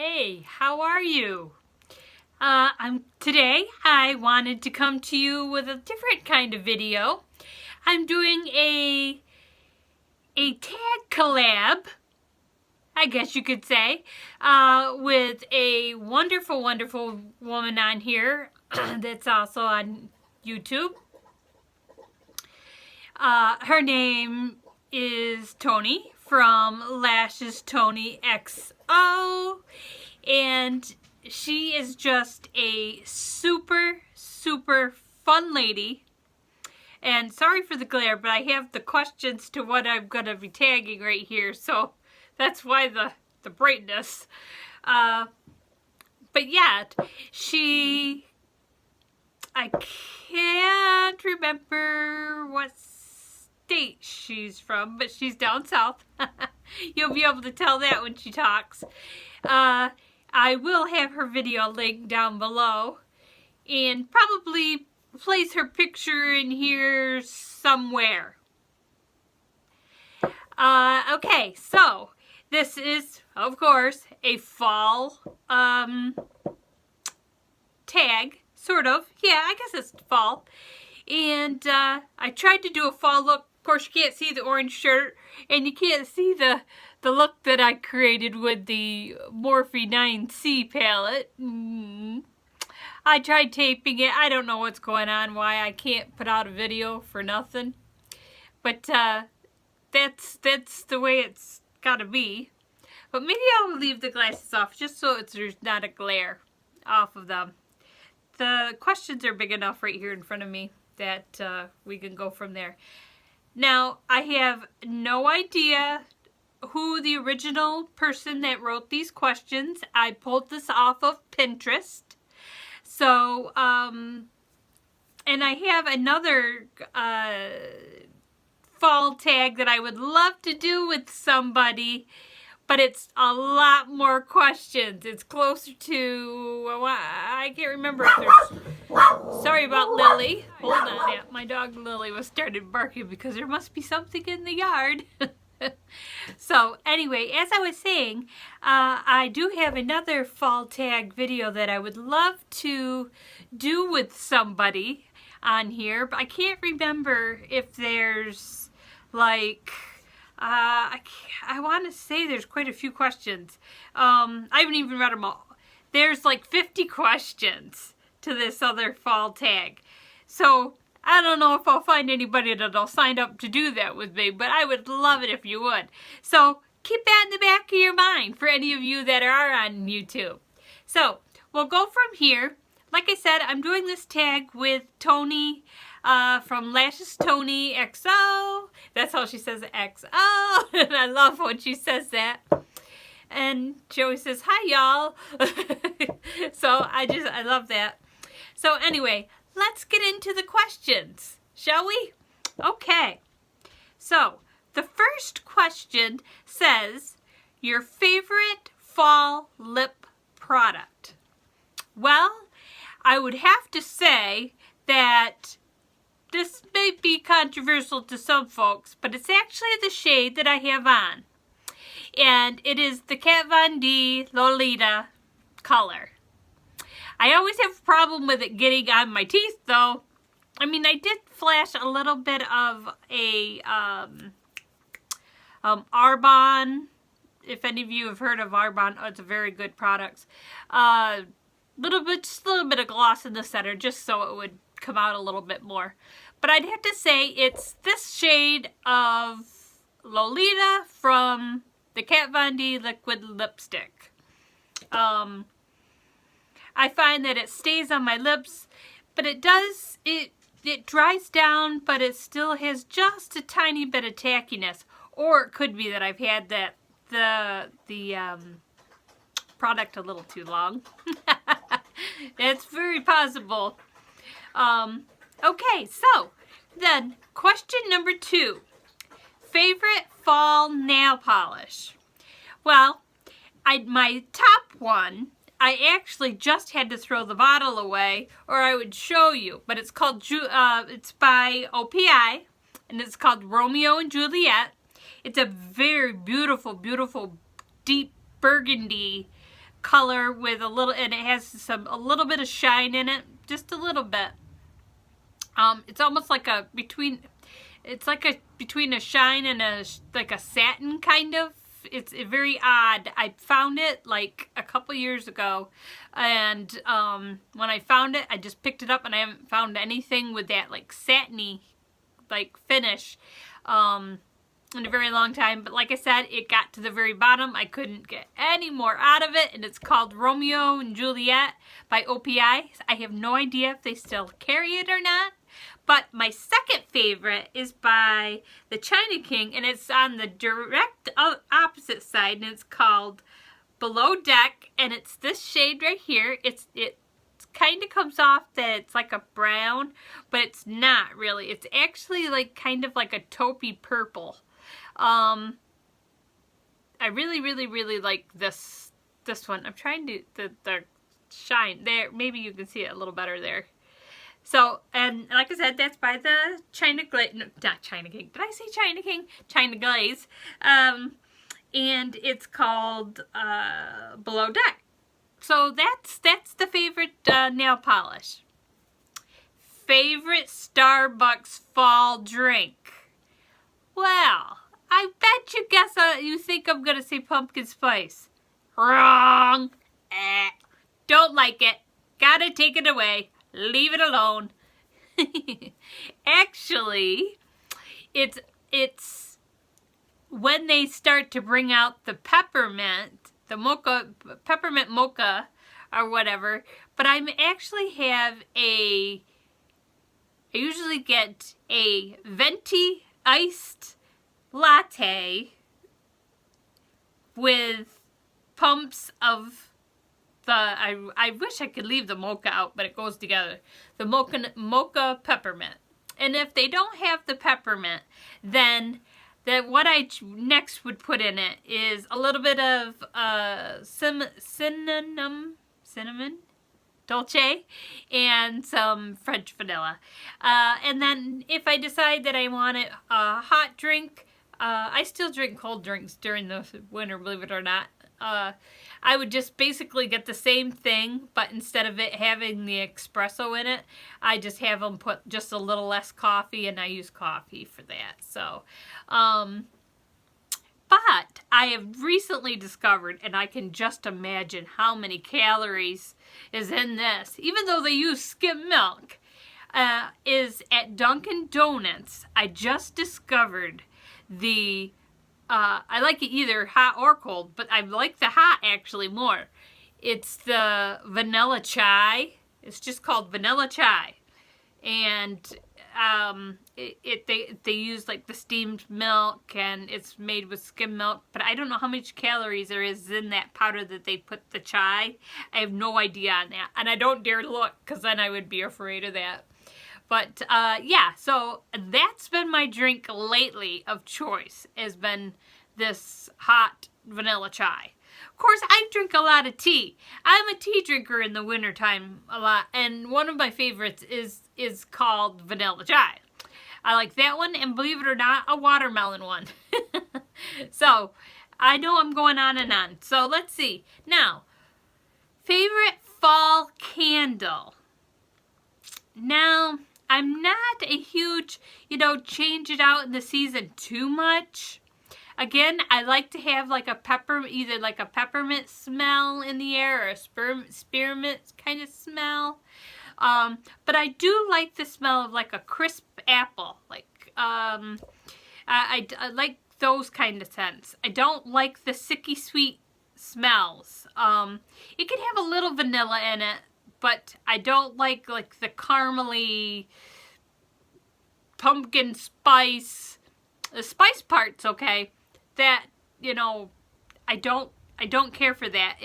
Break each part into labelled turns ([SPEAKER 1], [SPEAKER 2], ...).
[SPEAKER 1] Hey, how are you? Today I wanted to come to you with a different kind of video. I'm doing a tag collab, I guess you could say, with a wonderful, wonderful woman on here that's also on YouTube. Her name is Toni from Toni XO, and she is just a super, super fun lady. And sorry for the glare, but I have the questions to what I'm going to be tagging right here, so that's why the brightness. But yeah, I can't remember what state she's from, but she's down south. You'll be able to tell that when she talks. I will have her video linked down below and probably place her picture in here somewhere. Okay, so this is, of course, a fall tag, sort of. Yeah, I guess it's fall. And I tried to do a fall look. Of course, you can't see the orange shirt, and you can't see the look that I created with the Morphe 9C palette. I tried taping it. I don't know what's going on, why I can't put out a video for nothing. But that's the way it's gotta be. But maybe I'll leave the glasses off just so there's not a glare off of them. The questions are big enough right here in front of me that we can go from there. Now, I have no idea who the original person that wrote these questions. I pulled this off of Pinterest. So, and I have another fall tag that I would love to do with somebody, but it's a lot more questions. It's closer to, I can't remember if there's, sorry about Lily. Hold on, yeah, my dog Lily was started barking because there must be something in the yard. So anyway, as I was saying, I do have another fall tag video that I would love to do with somebody on here, but I can't remember if there's like, I want to say there's quite a few questions. I haven't even read them all. There's like 50 questions to this other fall tag. So I don't know if I'll find anybody that'll sign up to do that with me, but I would love it if you would. So keep that in the back of your mind for any of you that are on YouTube. So we'll go from here. Like I said, I'm doing this tag with Toni from Toni XO. That's how she says XO. And I love when she says that. And she always says, hi y'all. So I love that. So anyway, let's get into the questions, shall we? Okay. So the first question says, your favorite fall lip product? Well, I would have to say that this may be controversial to some folks, but it's actually the shade that I have on. And it is the Kat Von D Lolita color. I always have a problem with it getting on my teeth, though. I mean, I did flash a little bit of a Arbonne. If any of you have heard of Arbonne, oh, it's a very good product. Just a little bit of gloss in the center, just so it would come out a little bit more. But I'd have to say it's this shade of Lolita from the Kat Von D liquid lipstick. I find that it stays on my lips, but it dries down, but it still has just a tiny bit of tackiness. Or it could be that I've had the product a little too long. It's very possible. Okay, so then question number 2. Favorite fall nail polish? Well, my top one, I actually just had to throw the bottle away, or I would show you. But it's called, it's by OPI, and it's called Romeo and Juliet. It's a very beautiful, beautiful, deep burgundy color with a little, and it has a little bit of shine in it, just a little bit. It's almost like between a shine and like a satin kind of. It's very odd. I found it like a couple years ago, and when I found it, I just picked it up, and I haven't found anything with that like satiny like finish in a very long time. But like I said, it got to the very bottom. I couldn't get any more out of it, and it's called Romeo and Juliet by OPI. I have no idea if they still carry it or not. But my second favorite is by the China King, and it's on the direct opposite side, and it's called Below Deck, and it's this shade right here. It kind of comes off that it's like a brown, but it's not really. It's actually like kind of like a taupey purple. I really, really, really like this one. I'm trying to the shine there. Maybe you can see it a little better there. So, and like I said, that's by the China Glaze, no, not China King. Did I say China King? China Glaze. And it's called Below Deck. So that's the favorite nail polish. Favorite Starbucks fall drink. Well, I bet you guess you think I'm gonna say pumpkin spice. Wrong. Don't like it. Gotta take it away. Leave it alone. Actually, it's when they start to bring out the peppermint, the mocha, peppermint mocha or whatever, but I actually have I usually get a venti iced latte with pumps of I wish I could leave the mocha out, but it goes together. The mocha peppermint. And if they don't have the peppermint, then what I next would put in it is a little bit of cinnamon dolce and some French vanilla. And then if I decide that I want it a hot drink, I still drink cold drinks during the winter, believe it or not. I would just basically get the same thing, but instead of it having the espresso in it, I just have them put just a little less coffee, and I use coffee for that. So, but I have recently discovered, and I can just imagine how many calories is in this, even though they use skim milk, is at Dunkin' Donuts. I just discovered the I like it either hot or cold, but I like the hot actually more. It's the vanilla chai. It's just called vanilla chai. And they use like the steamed milk, and it's made with skim milk, but I don't know how much calories there is in that powder that they put the chai. I have no idea on that, and I don't dare look because then I would be afraid of that. But yeah, so that's been my drink lately of choice, has been this hot vanilla chai. Of course, I drink a lot of tea. I'm a tea drinker in the wintertime a lot, and one of my favorites is called vanilla chai. I like that one, and believe it or not, a watermelon one. So, I know I'm going on and on. So, let's see. Now, favorite fall candle. Now, I'm not a huge, change it out in the season too much. Again, I like to have like either like a peppermint smell in the air or a spearmint kind of smell. But I do like the smell of like a crisp apple. Like, I like those kind of scents. I don't like the sicky sweet smells. It can have a little vanilla in it, but I don't like the caramely pumpkin spice. The spice part's okay. That, I don't care for that.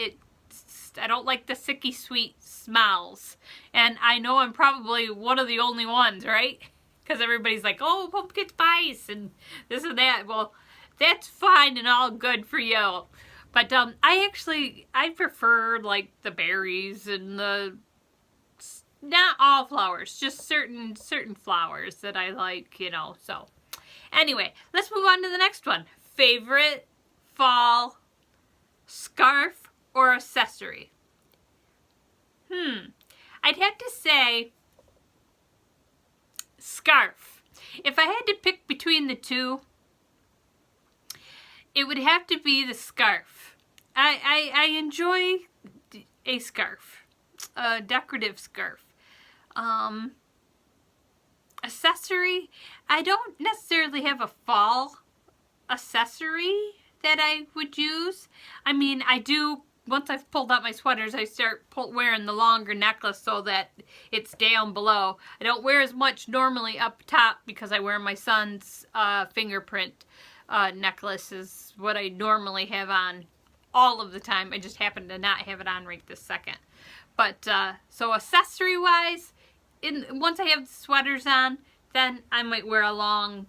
[SPEAKER 1] I don't like the sicky sweet smells. And I know I'm probably one of the only ones, right? Because everybody's like, oh, pumpkin spice and this and that. Well, that's fine and all good for you. But I prefer like the berries and not all flowers, just certain flowers that I like, so. Anyway, let's move on to the next one. Favorite fall scarf or accessory. accessory. I'd have to say scarf. If I had to pick between the two, it would have to be the scarf. I enjoy a scarf, a decorative scarf. Accessory, I don't necessarily have a fall accessory that I would use. I mean, I do, once I've pulled out my sweaters, I start wearing the longer necklace so that it's down below. I don't wear as much normally up top because I wear my son's fingerprint necklace is what I normally have on all of the time. I just happen to not have it on right this second. But, so accessory wise, once I have the sweaters on, then I might wear a long,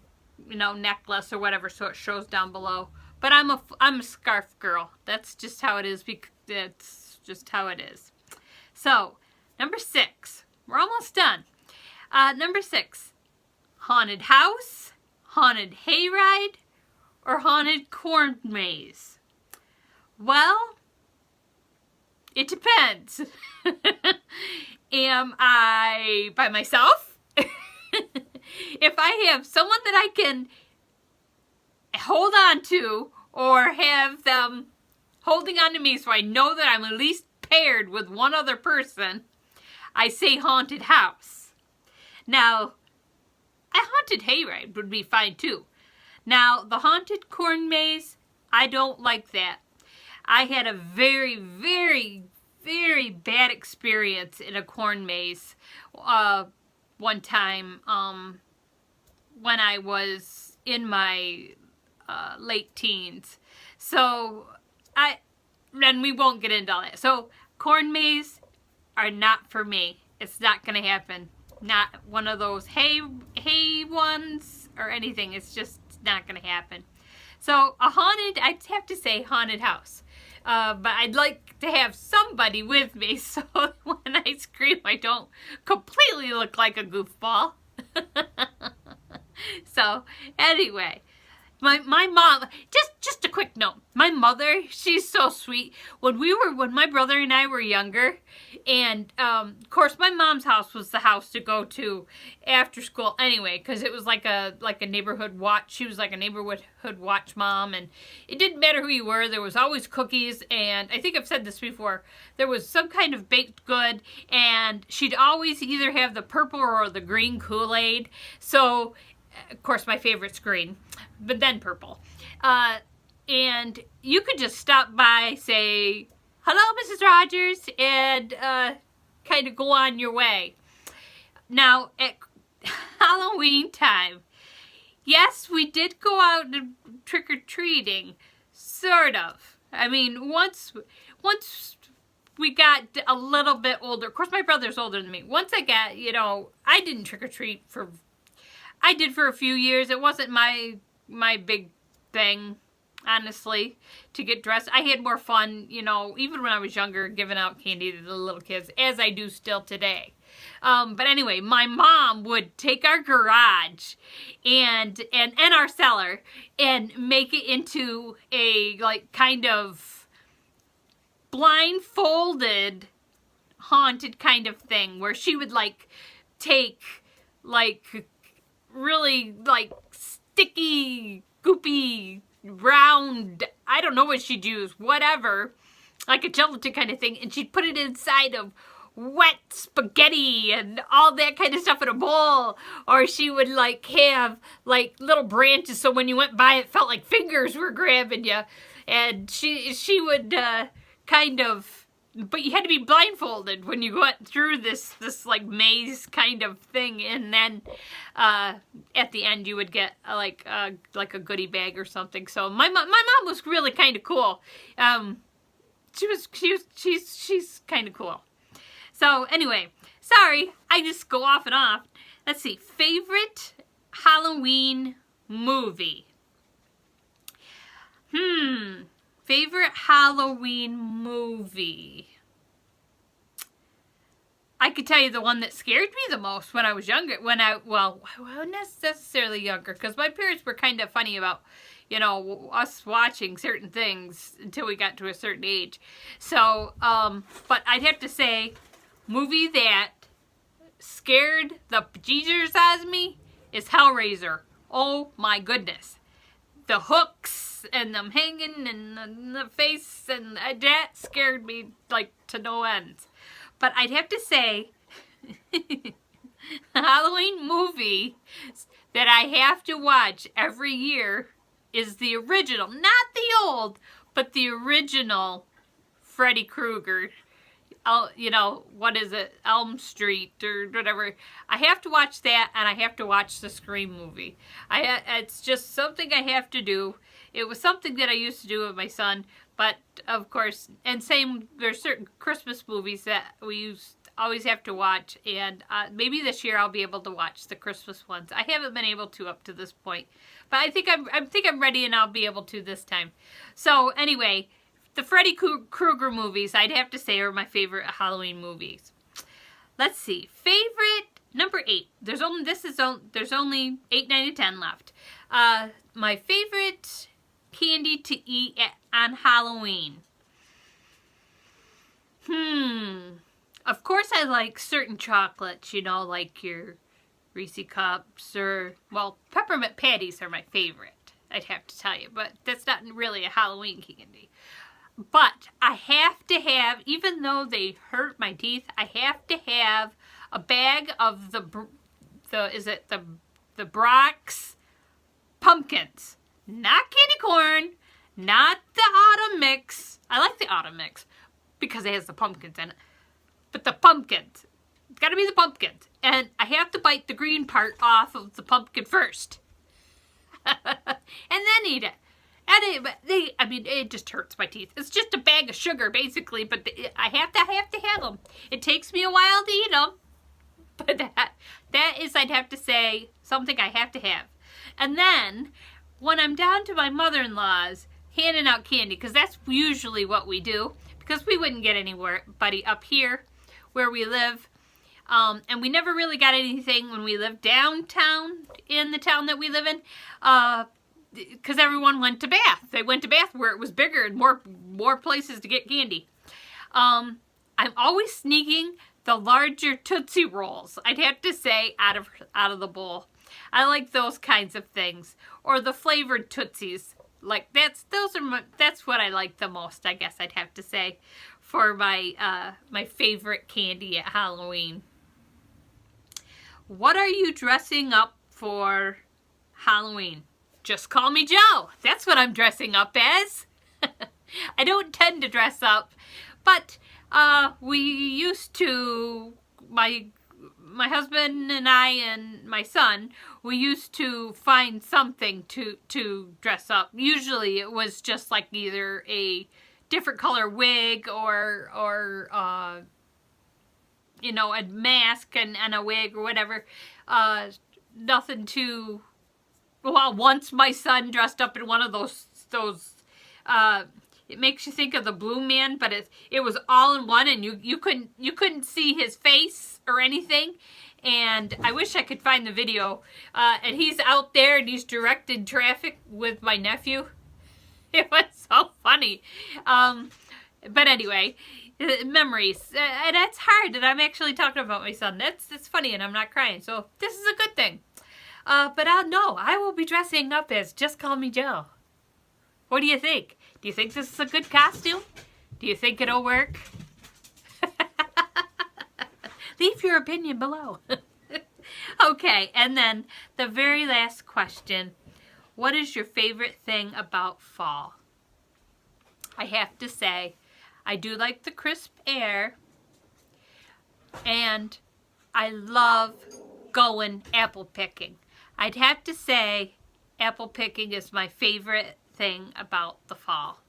[SPEAKER 1] you know, necklace or whatever so it shows down below. But I'm a scarf girl. That's just how it is. That's just how it is. So, number 6. We're almost done. Number 6. Haunted house, haunted hayride, or haunted corn maze? Well, it depends. Am I by myself? If I have someone that I can hold on to or have them holding on to me so I know that I'm at least paired with one other person, I say haunted house. Now, a haunted hayride would be fine too. Now, the haunted corn maze, I don't like that. I had a very, very, very bad experience in a corn maze one time when I was in my late teens. So, and we won't get into all that. So, corn maze are not for me. It's not going to happen. Not one of those hay ones or anything. It's just not going to happen. So, I'd have to say haunted house. But I'd like to have somebody with me so when I scream I don't completely look like a goofball. So, anyway, my mom, just a quick note, my mother, she's so sweet. When my brother and I were younger, and of course my mom's house was the house to go to after school anyway, because it was like a neighborhood watch. She was like a neighborhood watch mom, and it didn't matter who you were. There was always cookies, and I think I've said this before, there was some kind of baked good, and she'd always either have the purple or the green Kool-Aid. So, of course, my favorite's green, but then purple. And you could just stop by, say, hello, Mrs. Rogers, and kind of go on your way. Now, at Halloween time, yes, we did go out trick-or-treating, sort of. I mean, once we got a little bit older, of course, my brother's older than me. Once I got, you know, I didn't trick-or-treat I did for a few years. It wasn't my big thing, honestly, to get dressed. I had more fun, you know, even when I was younger, giving out candy to the little kids, as I do still today. But anyway, my mom would take our garage and our cellar and make it into a, like, kind of blindfolded haunted kind of thing where she would, like, take, like, really, like, sticky, goopy, round, I don't know what she'd use, whatever, like a gelatin kind of thing, and she'd put it inside of wet spaghetti and all that kind of stuff in a bowl, or she would, like, have, like, little branches so when you went by it felt like fingers were grabbing you, and she would kind of, but you had to be blindfolded when you went through this like maze kind of thing, and then at the end you would get like a goodie bag or something. So my mom was really kind of cool. She's kind of cool. So anyway, sorry, I just go off and off. Let's see, favorite Halloween movie. Favorite Halloween movie. I could tell you the one that scared me the most when I was younger. Well, I wasn't necessarily younger, because my parents were kind of funny about, you know, us watching certain things until we got to a certain age. So, but I'd have to say, movie that scared the bejesus out of me is Hellraiser. Oh my goodness. The hooks and them hanging and the face, and that scared me like to no ends. But I'd have to say, the Halloween movie that I have to watch every year is the original, not the old, but the original Freddy Krueger. You know, what is it? Elm Street or whatever. I have to watch that, and I have to watch the Scream movie. It's just something I have to do. It was something that I used to do with my son, but of course, and same, there's certain Christmas movies that we always have to watch, and maybe this year I'll be able to watch the Christmas ones. I haven't been able to up to this point, but I think I'm ready, and I'll be able to this time. So anyway, the Freddy Krueger movies, I'd have to say, are my favorite Halloween movies. Let's see. Favorite number 8. There's only 8, 9, and 10 left. My favorite candy to eat on Halloween. Of course I like certain chocolates, you know, like your Reese Cups or, well, peppermint patties are my favorite, I'd have to tell you, but that's not really a Halloween candy. But I have to have, even though they hurt my teeth, I have to have a bag of the Brock's pumpkins. Not candy corn, not the autumn mix. I like the autumn mix because it has the pumpkins in it. But the pumpkins. It's got to be the pumpkins. And I have to bite the green part off of the pumpkin first. And then eat it. And it just hurts my teeth. It's just a bag of sugar, basically, but I have to have them. It takes me a while to eat them, but that is, I'd have to say, something I have to have. And then, when I'm down to my mother-in-law's, handing out candy, because that's usually what we do, because we wouldn't get anybody up here where we live, and we never really got anything when we lived downtown in the town that we live in, because everyone went to Bath. They went to Bath where it was bigger and more places to get candy. I'm always sneaking the larger Tootsie Rolls, I'd have to say, out of the bowl. I like those kinds of things, or the flavored Tootsies. Like that's what I like the most, I guess I'd have to say, for my my favorite candy at Halloween. What are you dressing up for Halloween? Just call me Joe. That's what I'm dressing up as. I don't tend to dress up, but we used to, my husband and I and my son, we used to find something to dress up. Usually it was just like either a different color wig or you know, a mask and a wig or whatever. Nothing too... Well, once my son dressed up in one of those it makes you think of the Blue Man, but it was all in one, and you couldn't see his face or anything. And I wish I could find the video. And he's out there and he's directing traffic with my nephew. It was so funny. But anyway, memories. And that's hard. And I'm actually talking about my son. That's funny, and I'm not crying. So this is a good thing. But I will be dressing up as Just Call Me Joe. What do you think? Do you think this is a good costume? Do you think it'll work? Leave your opinion below. Okay, and then the very last question. What is your favorite thing about fall? I have to say, I do like the crisp air, and I love going apple picking. I'd have to say apple picking is my favorite thing about the fall.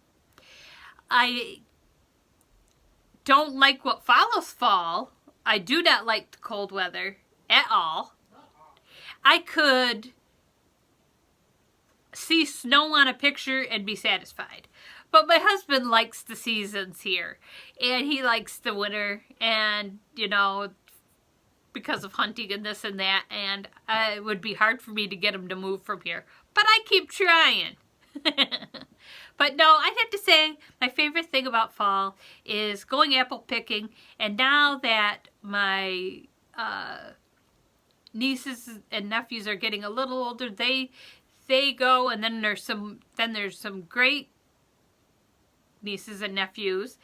[SPEAKER 1] I don't like what follows fall. I do not like the cold weather at all. I could see snow on a picture and be satisfied. But my husband likes the seasons here. And he likes the winter and, you know, because of hunting and this and that, and it would be hard for me to get him to move from here. But I keep trying. But no, I'd have to say my favorite thing about fall is going apple picking. And now that my nieces and nephews are getting a little older, they go, and then there's some great nieces and nephews,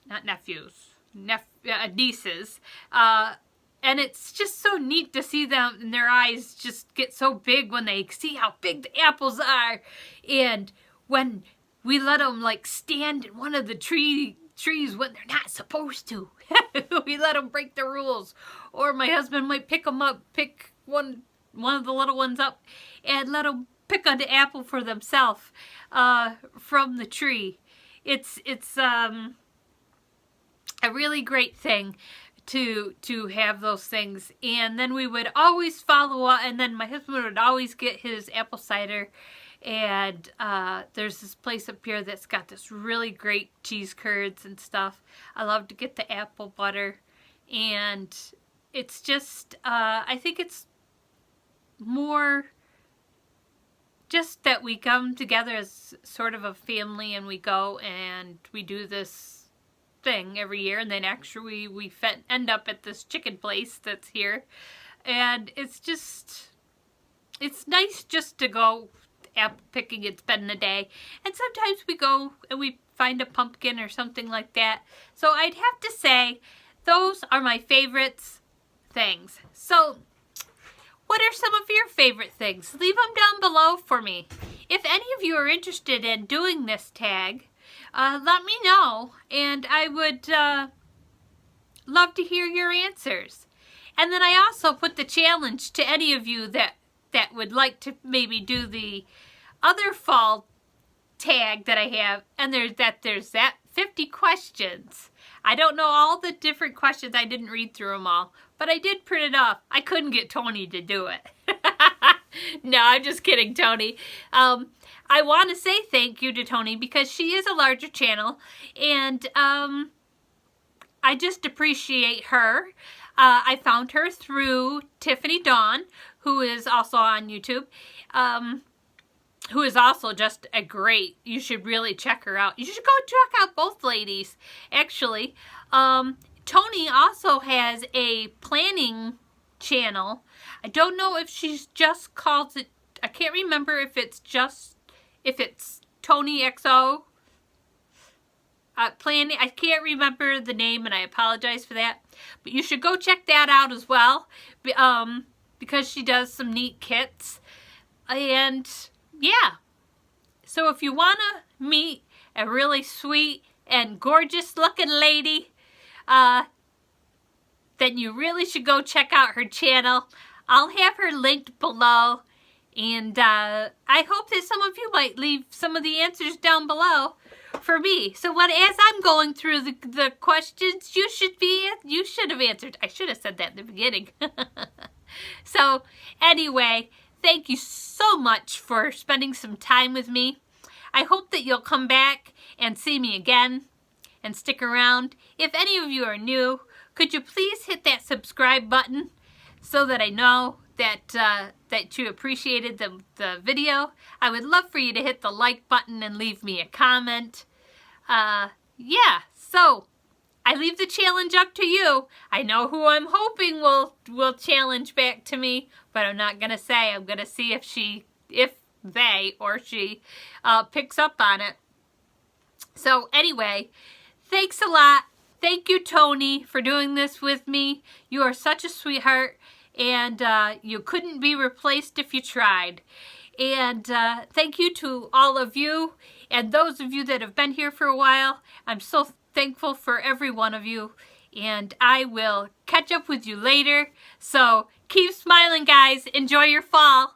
[SPEAKER 1] not nephews, nieces, and it's just so neat to see them, and their eyes just get so big when they see how big the apples are. And when we let them like stand in one of the trees when they're not supposed to, we let them break the rules. Or my husband might pick one of the little ones up and let them pick on the apple for themselves from the tree. It's a really great thing to have those things. And then we would always follow up, and then my husband would always get his apple cider. And there's this place up here that's got this really great cheese curds and stuff. I love to get the apple butter. And it's just, I think it's more just that we come together as sort of a family, and we go and we do this thing every year, and then actually we end up at this chicken place that's here. And it's nice just to go apple picking and spend the day. And sometimes we go and we find a pumpkin or something like that. So I'd have to say those are my favorites things. So what are some of your favorite things? Leave them down below for me. If any of you are interested in doing this tag, let me know, and I would love to hear your answers. And then I also put the challenge to any of you that would like to maybe do the other fall tag that I have, and there's that 50 questions. I don't know all the different questions. I didn't read through them all, but I did print it off. I couldn't get Toni to do it. No, I'm just kidding, Toni. I want to say thank you to Toni because she is a larger channel, and I just appreciate her. I found her through Tiffany Dawn, who is also on YouTube, who is also just a great, you should really check her out. You should go check out both ladies, actually. Toni also has a planning channel. I don't know if she's just called it, I can't remember if it's Toni XO planning. I can't remember the name, and I apologize for that. But you should go check that out as well, because she does some neat kits. And yeah, so if you want to meet a really sweet and gorgeous looking lady, then you really should go check out her channel. I'll have her linked below. And I hope that some of you might leave some of the answers down below for me. So as I'm going through the questions, you should have answered. I should have said that in the beginning. So anyway, thank you so much for spending some time with me. I hope that you'll come back and see me again and stick around. If any of you are new, could you please hit that subscribe button so that I know that you appreciated the video. I would love for you to hit the like button and leave me a comment. Yeah, so I leave the challenge up to you. I know who I'm hoping will challenge back to me, but I'm not gonna say. I'm gonna see if they or she picks up on it. So anyway, thanks a lot. Thank you, Toni, for doing this with me. You are such a sweetheart, and you couldn't be replaced if you tried. And thank you to all of you, and those of you that have been here for a while. I'm so thankful for every one of you, and I will catch up with you later. So keep smiling, guys. Enjoy your fall.